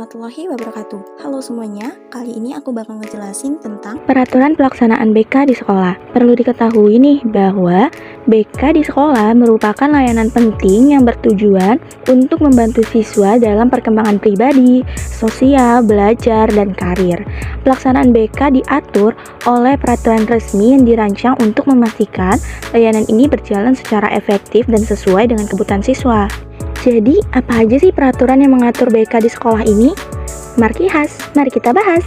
warahmatullahi wabarakatuh. Halo semuanya, kali ini aku bakal ngejelasin tentang Peraturan pelaksanaan BK di sekolah. Perlu diketahui nih bahwa BK di sekolah merupakan layanan penting yang bertujuan untuk membantu siswa dalam perkembangan pribadi, sosial, belajar, dan karir. Pelaksanaan BK diatur oleh peraturan resmi yang dirancang untuk memastikan layanan ini berjalan secara efektif dan sesuai dengan kebutuhan siswa. Jadi, apa aja sih peraturan yang mengatur BK di sekolah ini? Markihas, mari kita bahas.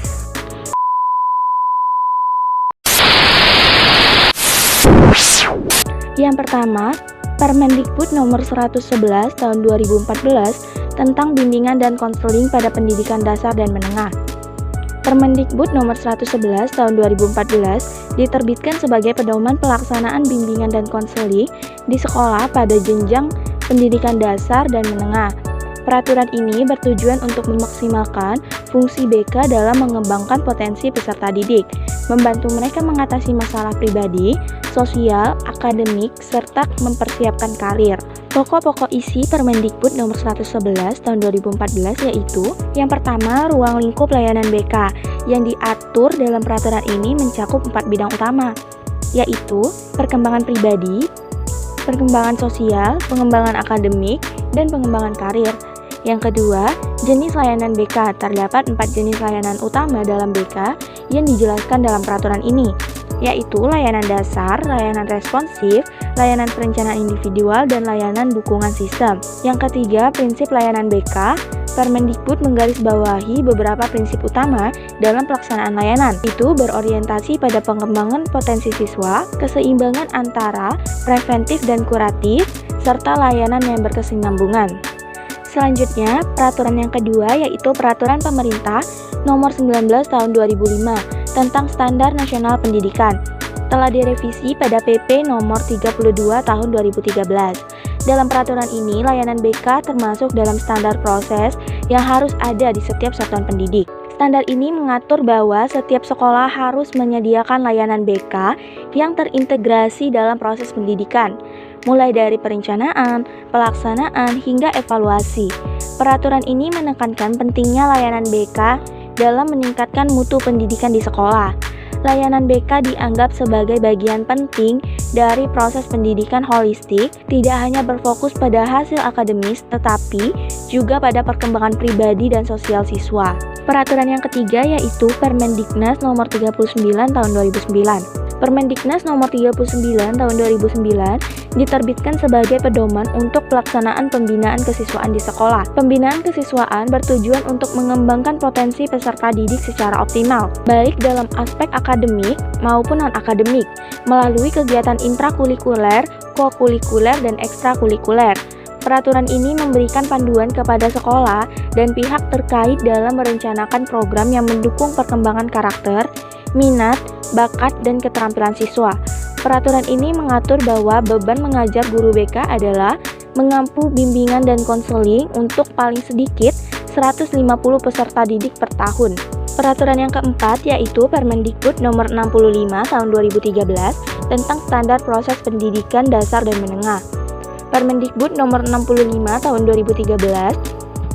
Yang pertama, Permendikbud nomor 111 tahun 2014 tentang bimbingan dan konseling pada pendidikan dasar dan menengah. Permendikbud nomor 111 tahun 2014 diterbitkan sebagai pedoman pelaksanaan bimbingan dan konseling di sekolah pada jenjang pendidikan dasar dan menengah. Peraturan ini bertujuan untuk memaksimalkan fungsi BK dalam mengembangkan potensi peserta didik, membantu mereka mengatasi masalah pribadi, sosial, akademik, serta mempersiapkan karir. Pokok-pokok isi Permendikbud nomor 111 tahun 2014 yaitu: yang pertama, ruang lingkup layanan BK yang diatur dalam peraturan ini mencakup 4 bidang utama, yaitu perkembangan pribadi, perkembangan sosial, pengembangan akademik, dan pengembangan karir. Yang kedua, jenis layanan BK. Terdapat 4 jenis layanan utama dalam BK yang dijelaskan dalam peraturan ini, yaitu layanan dasar, layanan responsif, layanan perencanaan individual, dan layanan dukungan sistem. Yang ketiga, prinsip layanan BK. Permendikbud menggarisbawahi beberapa prinsip utama dalam pelaksanaan layanan, itu berorientasi pada pengembangan potensi siswa, keseimbangan antara preventif dan kuratif, serta layanan yang berkesinambungan. Selanjutnya, peraturan yang kedua yaitu Peraturan Pemerintah Nomor 19 Tahun 2005 tentang Standar Nasional Pendidikan. Telah direvisi pada PP Nomor 32 Tahun 2013. Dalam peraturan ini, layanan BK termasuk dalam standar proses yang harus ada di setiap satuan pendidik. Standar ini mengatur bahwa setiap sekolah harus menyediakan layanan BK yang terintegrasi dalam proses pendidikan, mulai dari perencanaan, pelaksanaan, hingga evaluasi. Peraturan ini menekankan pentingnya layanan BK dalam meningkatkan mutu pendidikan di sekolah. Layanan BK dianggap sebagai bagian penting dari proses pendidikan holistik, tidak hanya berfokus pada hasil akademis, tetapi juga pada perkembangan pribadi dan sosial siswa. Peraturan yang ketiga yaitu Permendiknas nomor 39 tahun 2009. Permendiknas nomor 39 tahun 2009 diterbitkan sebagai pedoman untuk pelaksanaan pembinaan kesiswaan di sekolah. Pembinaan kesiswaan bertujuan untuk mengembangkan potensi peserta didik secara optimal, baik dalam aspek akademik maupun non-akademik, melalui kegiatan intrakurikuler, kokurikuler, dan ekstrakurikuler. Peraturan ini memberikan panduan kepada sekolah dan pihak terkait dalam merencanakan program yang mendukung perkembangan karakter, minat, bakat, dan keterampilan siswa. Peraturan ini mengatur bahwa beban mengajar guru BK adalah mengampu bimbingan dan konseling untuk paling sedikit 150 peserta didik per tahun. Peraturan yang keempat yaitu Permendikbud nomor 65 tahun 2013 tentang standar proses pendidikan dasar dan menengah. Permendikbud nomor 65 tahun 2013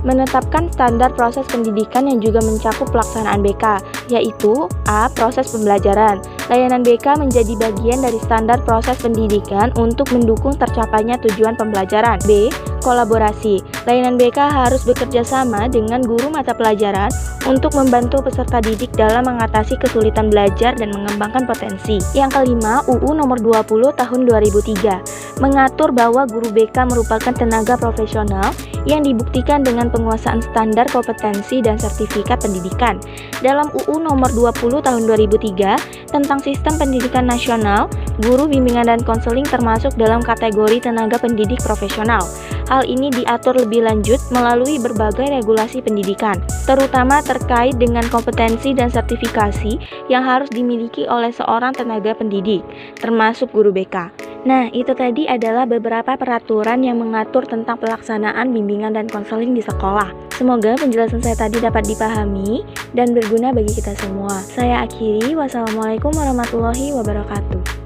menetapkan standar proses pendidikan yang juga mencakup pelaksanaan BK, yaitu A. Proses pembelajaran. Layanan BK menjadi bagian dari standar proses pendidikan untuk mendukung tercapainya tujuan pembelajaran. B. Kolaborasi. Layanan BK harus bekerja sama dengan guru mata pelajaran untuk membantu peserta didik dalam mengatasi kesulitan belajar dan mengembangkan potensi. Yang kelima, UU nomor 20 tahun 2003 mengatur bahwa guru BK merupakan tenaga profesional yang dibuktikan dengan penguasaan standar kompetensi dan sertifikat pendidikan. Dalam UU nomor 20 tahun 2003 tentang Sistem Pendidikan Nasional, guru bimbingan dan konseling termasuk dalam kategori tenaga pendidik profesional. Hal ini diatur lebih lanjut melalui berbagai regulasi pendidikan, terutama terkait dengan kompetensi dan sertifikasi yang harus dimiliki oleh seorang tenaga pendidik, termasuk guru BK. Nah, itu tadi adalah beberapa peraturan yang mengatur tentang pelaksanaan bimbingan dan konseling di sekolah. Semoga penjelasan saya tadi dapat dipahami dan berguna bagi kita semua. Saya akhiri, wassalamualaikum warahmatullahi wabarakatuh.